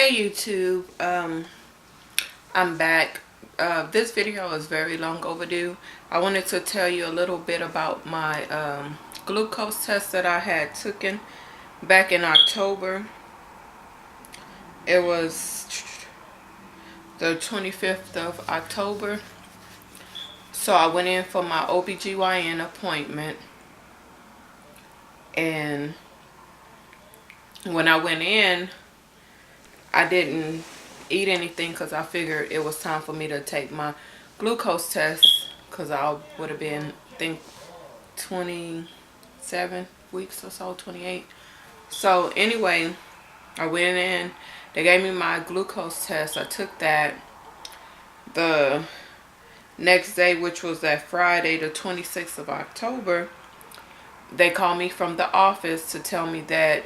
Hey YouTube, I'm back. This video is very long overdue. I wanted to tell you a little bit about my glucose test that I had taken back in October. It was the 25th of October. So I went in for my OBGYN appointment, and when I went in, I didn't eat anything because I figured it was time for me to take my glucose test, because I would have been, I think, 27 weeks or so, 28. So anyway, I went in, they gave me my glucose test. I took that. The next day, which was that Friday, the 26th of October, they called me from the office to tell me that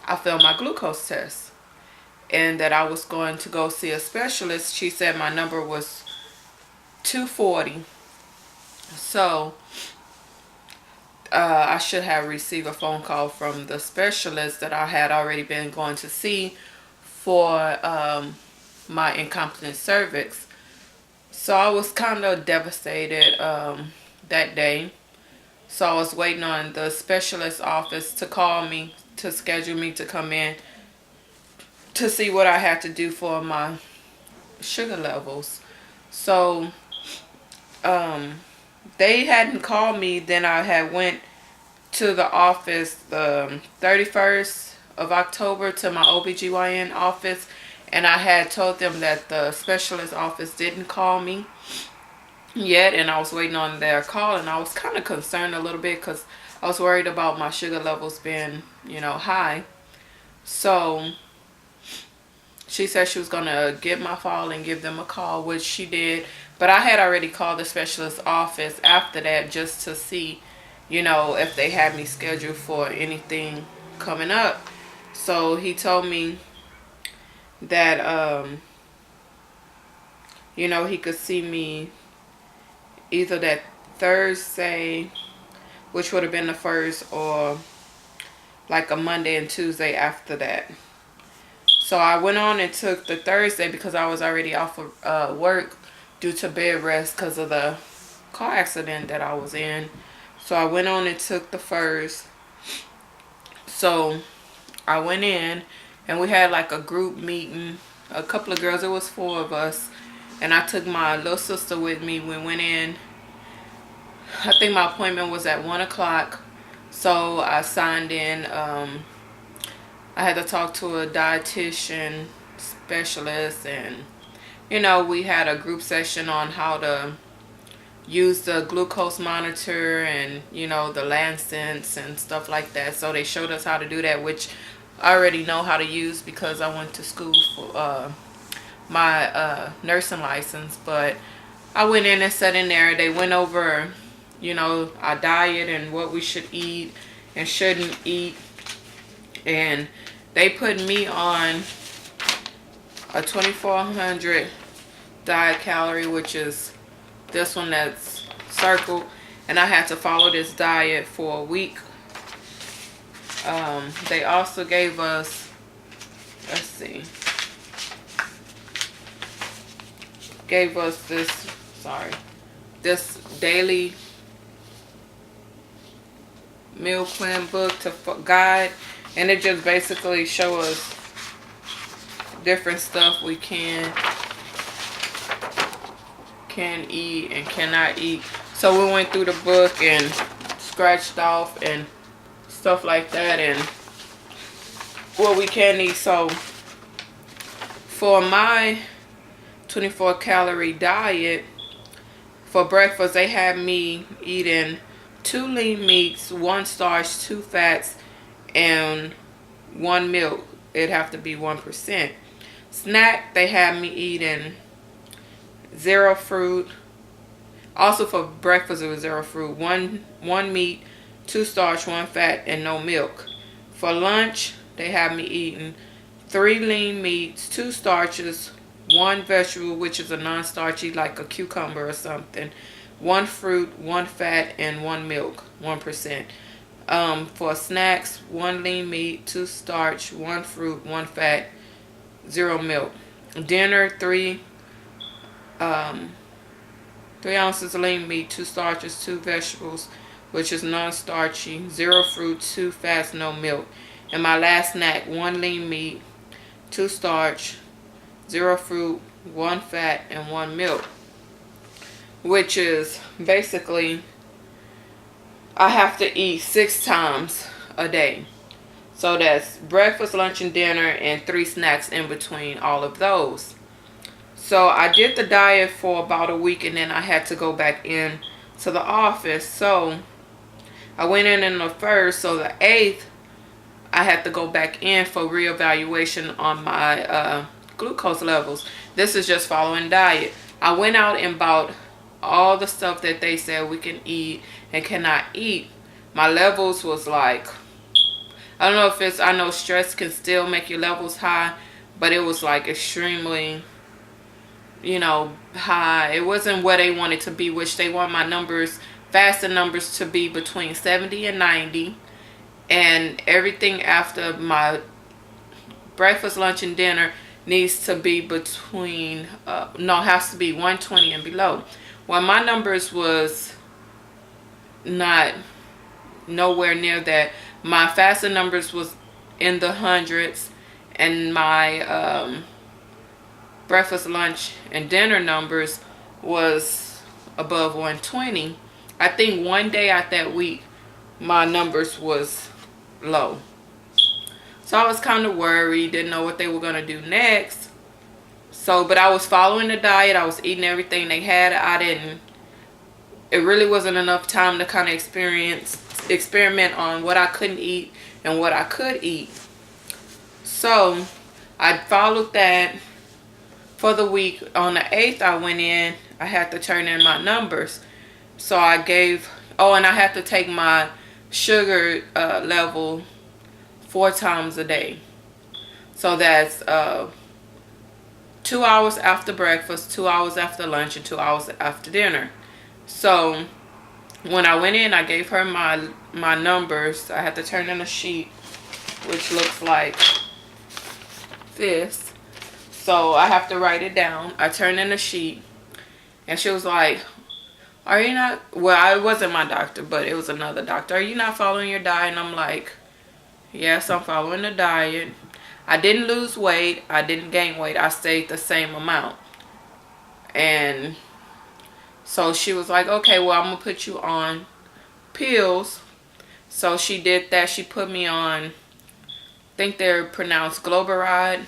I failed my glucose test and that I was going to go see a specialist. She said my number was 240. So I should have received a phone call from the specialist that I had already been going to see for my incompetent cervix. So I was kind of devastated that day. So I was waiting on the specialist office to call me to schedule me to come in to see what I had to do for my sugar levels. So they hadn't called me. Then I had went to the office the 31st of October to my OBGYN office, and I had told them that the specialist office didn't call me yet, and I was waiting on their call, and I was kind of concerned a little bit because I was worried about my sugar levels being, high. So she said she was going to get my file and give them a call, which she did. But I had already called the specialist office after that just to see, if they had me scheduled for anything coming up. So he told me that, he could see me either that Thursday, which would have been the first, or like a Monday and Tuesday after that. So I went on and took the Thursday because I was already off of work due to bed rest because of the car accident that I was in. So I went on and took the first. So I went in and we had like a group meeting. A couple of girls, it was 4 of us. And I took my little sister with me. We went in. I think my appointment was at 1 o'clock. So I signed in. I had to talk to a dietitian specialist, and we had a group session on how to use the glucose monitor and the Lancets and stuff like that. So they showed us how to do that, which I already know how to use because I went to school for my nursing license. But I went in and sat in there. They went over our diet and what we should eat and shouldn't eat, and they put me on a 2400 diet calorie, which is this one that's circled, and I had to follow this diet for a week. They also gave us, this daily meal plan book to guide, and it just basically show us different stuff we can eat and cannot eat. So we went through the book and scratched off and stuff like that, and what we can eat. So for my 24 calorie diet, for breakfast they had me eating 2 lean meats, 1 starch, 2 fats, and 1 milk. It'd have to be 1%. Snack, they had me eating 0 fruit. Also for breakfast it was 0 fruit, 1 meat, 2 starch, 1 fat, and no milk. For lunch they had me eating 3 lean meats, 2 starches, 1 vegetable, which is a non-starchy like a cucumber or something, 1 fruit, 1 fat, and 1 milk, 1%. For snacks, 1 lean meat, 2 starch, 1 fruit, 1 fat, 0 milk. Dinner, 3 ounces lean meat, 2 starches, 2 vegetables, which is non-starchy, 0 fruit, 2 fats, no milk. And my last snack, 1 lean meat, 2 starch, 0 fruit, 1 fat, and 1 milk. Which is basically, I have to eat 6 times a day. So that's breakfast, lunch, and dinner, and 3 snacks in between all of those. So I did the diet for about a week, and then I had to go back in to the office. So I went in the 1st, so the 8th, I had to go back in for reevaluation on my glucose levels. This is just following diet. I went out and bought all the stuff that they said we can eat and cannot eat. My levels was like, I don't know if it's, I know stress can still make your levels high, but it was like extremely, high. It wasn't where they wanted to be, which they want my numbers, fasting numbers, to be between 70 and 90. And everything after my breakfast, lunch, and dinner needs to be between, has to be 120 and below. Well, my numbers was not nowhere near that. My fasting numbers was in the hundreds, and my breakfast, lunch, and dinner numbers was above 120. I think one day out that week, my numbers was low. So I was kind of worried, didn't know what they were going to do next. So, but I was following the diet. I was eating everything they had. It really wasn't enough time to kind of experiment on what I couldn't eat and what I could eat. So I followed that for the week. On the 8th, I went in. I had to turn in my numbers. So I gave, and I had to take my sugar level 4 times a day. So that's 2 hours after breakfast, 2 hours after lunch, and 2 hours after dinner. So when I went in, I gave her my numbers. I had to turn in a sheet, which looks like this. So I have to write it down. I turned in a sheet, and she was like, are you not, well, it wasn't my doctor, but it was another doctor. Are you not following your diet? And I'm like, yes, I'm following the diet. I didn't lose weight. I didn't gain weight. I stayed the same amount. And so she was like, okay, well, I'm going to put you on pills. So she did that. She put me on, I think they're pronounced Globaride.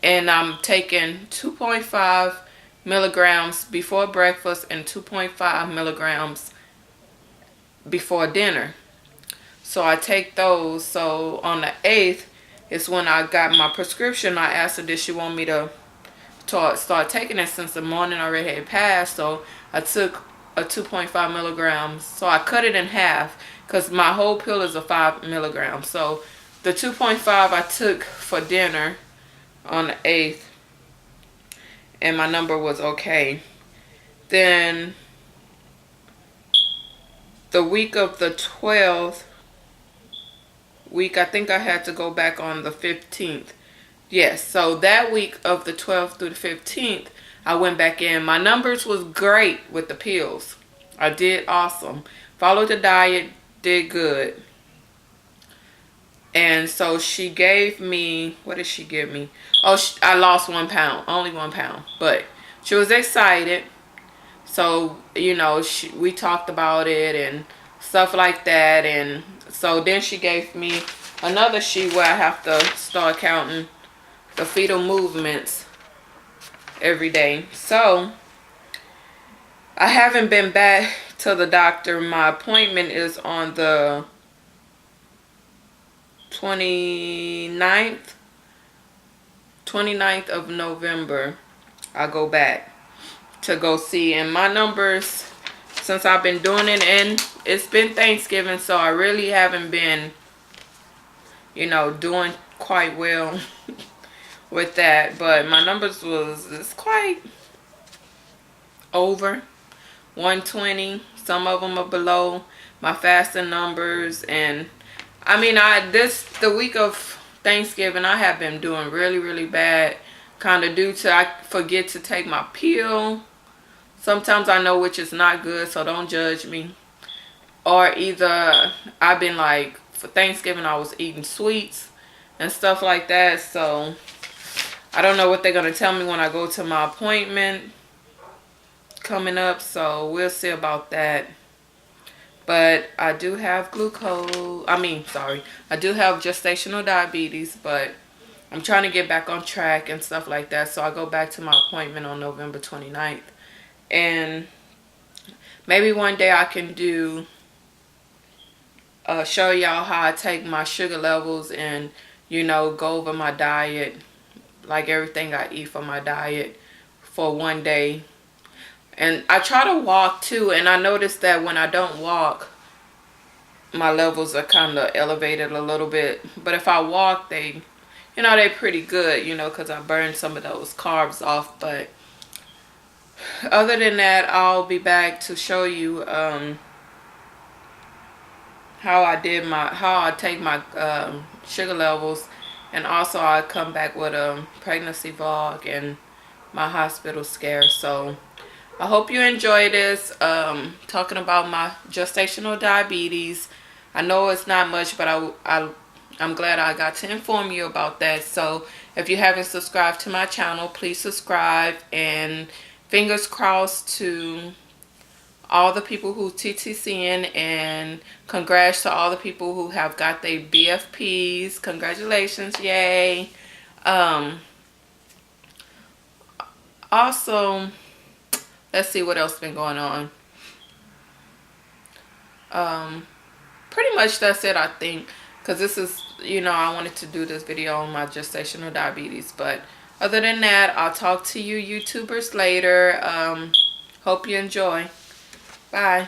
And I'm taking 2.5 milligrams before breakfast and 2.5 milligrams before dinner. So I take those. So on the 8th is when I got my prescription. I asked her, did she want me to start taking it, since the morning already had passed. So I took a 2.5 milligrams. So I cut it in half, because my whole pill is a 5 milligrams. So the 2.5 I took for dinner on the 8th, and my number was okay. Then the week of the 12th week, I think I had to go back on the 15th. Yes, so that week of the 12th through the 15th, I went back in. My numbers was great with the pills. I did awesome. Followed the diet, did good. And so she gave me, what did she give me? Oh, I lost 1 pound, only 1 pound. But she was excited. So, we talked about it and stuff like that. And so then she gave me another sheet where I have to start counting the fetal movements every day. So I haven't been back to the doctor. My appointment is on the 29th of November. I go back to go see, and my numbers, since I've been doing it, and it's been Thanksgiving, so I really haven't been doing quite well with that, but my numbers it's quite over 120. Some of them are below my fasting numbers. And I mean, the week of Thanksgiving, I have been doing really bad, kind of due to I forget to take my pill. Sometimes I know which is not good, so don't judge me. Or either I've been like, for Thanksgiving I was eating sweets and stuff like that, so I don't know what they're going to tell me when I go to my appointment coming up, so we'll see about that. But I do have I do have gestational diabetes, but I'm trying to get back on track and stuff like that. So I go back to my appointment on November 29th. And maybe one day I can do, show y'all how I take my sugar levels and, you know, go over my diet, like everything I eat for my diet for one day. And I try to walk too, and I noticed that when I don't walk, my levels are kind of elevated a little bit. But if I walk, they, you know, they're pretty good, you know, because I burned some of those carbs off. But other than that, I'll be back to show you how I take my sugar levels, and also I come back with a pregnancy vlog and my hospital scare. So I hope you enjoy this, talking about my gestational diabetes. I know it's not much, but I'm glad I got to inform you about that. So if you haven't subscribed to my channel, please subscribe, and fingers crossed to all the people who TTCing, and congrats to all the people who have got their BFPs. Congratulations, yay. Also, let's see what else been going on. Pretty much that's it, I think, because this is, you know, I wanted to do this video on my gestational diabetes. But other than that, I'll talk to you YouTubers later. Hope you enjoy. Bye.